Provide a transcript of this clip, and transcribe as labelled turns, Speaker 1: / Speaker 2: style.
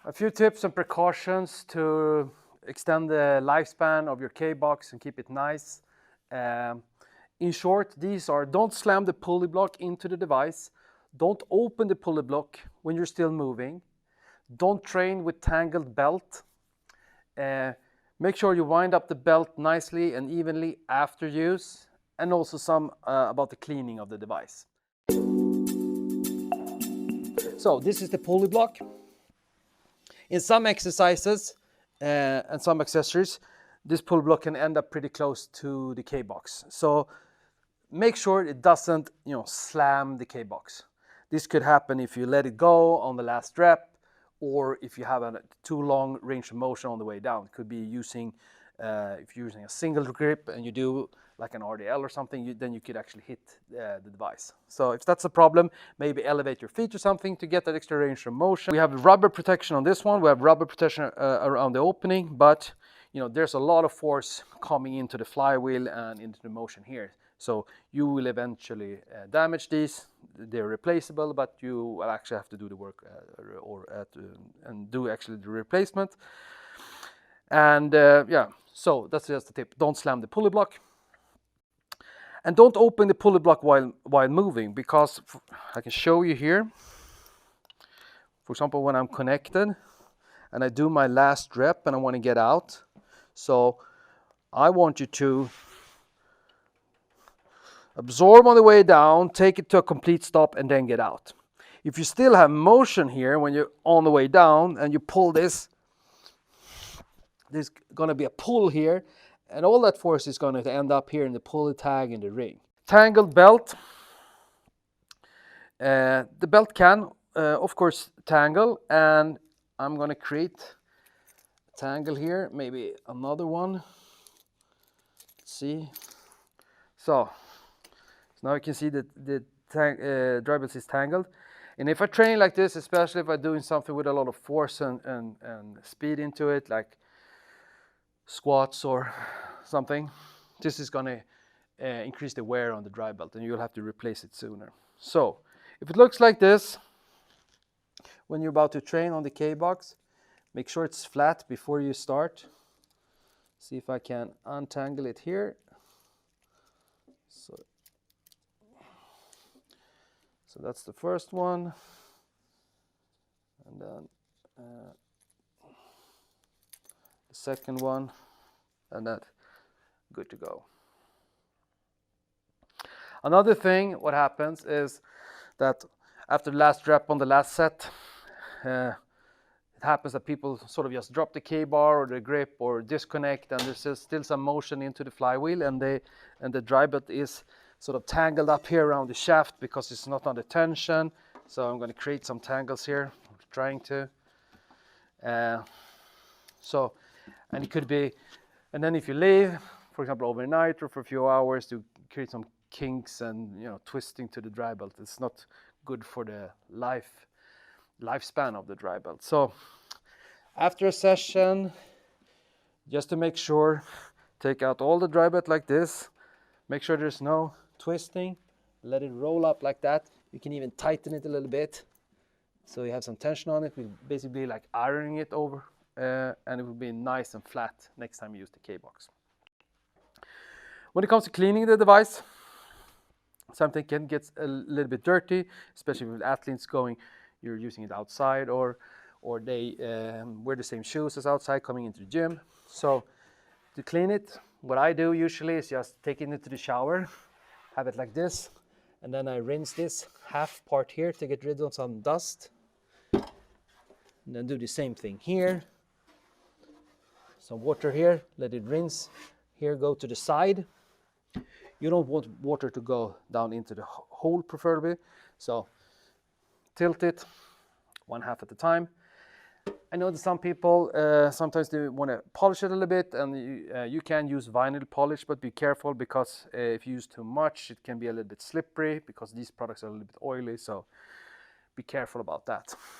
Speaker 1: A few tips and precautions to extend the lifespan of your kBox and keep it nice. In short, these are: don't slam the pulley block into the device, don't open the pulley block when you're still moving, don't train with tangled belt, make sure you wind up the belt nicely and evenly after use, and also some about the cleaning of the device. So this is the pulley block. In some exercises and some accessories, this pulley block can end up pretty close to the kBox. So make sure it doesn't, slam the kBox. This could happen if you let it go on the last rep, or if you have a too long range of motion on the way down. It could be using, if you're using a single grip and you do like an RDL or something, then you could actually hit the device. So if that's a problem, maybe elevate your feet or something to get that extra range of motion. We have rubber protection on this one. We have rubber protection around the opening, but there's a lot of force coming into the flywheel and into the motion here. So you will eventually damage these. They're replaceable, but you will actually have to do the work and do actually the replacement. And yeah, so that's just the tip. Don't slam the pulley block. And don't open the pulley block while moving, because I can show you here. For example, when I'm connected and I do my last rep and I want to get out. So I want you to absorb on the way down, take it to a complete stop, and then get out. If you still have motion here when you're on the way down and you pull this, there's going to be a pull here, and all that force is going to end up here in the pulley tag in the ring. Tangled belt. The belt can, of course, tangle, and I'm going to create a tangle here, maybe another one. Let's see. So now you can see that the dry belt is tangled. And if I train like this, especially if I'm doing something with a lot of force and speed into it, like squats or something, this is going to increase the wear on the dry belt, and you'll have to replace it sooner. So if it looks like this when you're about to train on the kBox, make sure it's flat before you start. See if I can untangle it here. So that's the first one, and then the second one, and that good to go. Another thing, what happens is that after the last rep on the last set, it happens that people sort of just drop the K-bar or the grip or disconnect, and there's still some motion into the flywheel, and the dry belt is sort of tangled up here around the shaft because it's not under tension. So I'm going to create some tangles here. I'm trying to. And it could be, and then if you leave, for example, overnight or for a few hours, to create some kinks and twisting to the dry belt. It's not good for the lifespan of the dry belt. So after a session, just to make sure, take out all the dry belt like this. Make sure there's no twisting. Let it roll up like that. You can even tighten it a little bit so you have some tension on it. We'll basically be like ironing it over, and it will be nice and flat next time you use the kBox. When it comes to cleaning the device, something can get a little bit dirty, especially with athletes you're using it outside, or they wear the same shoes as outside coming into the gym. So to clean it, what I do usually is just take it into the shower, have it like this, and then I rinse this half part here to get rid of some dust. And then do the same thing here. Some water here, let it rinse. Here, go to the side. You don't want water to go down into the hole preferably. So tilt it one half at a time. I know that some people sometimes they want to polish it a little bit, and you can use vinyl polish, but be careful, because if you use too much, it can be a little bit slippery, because these products are a little bit oily, so be careful about that.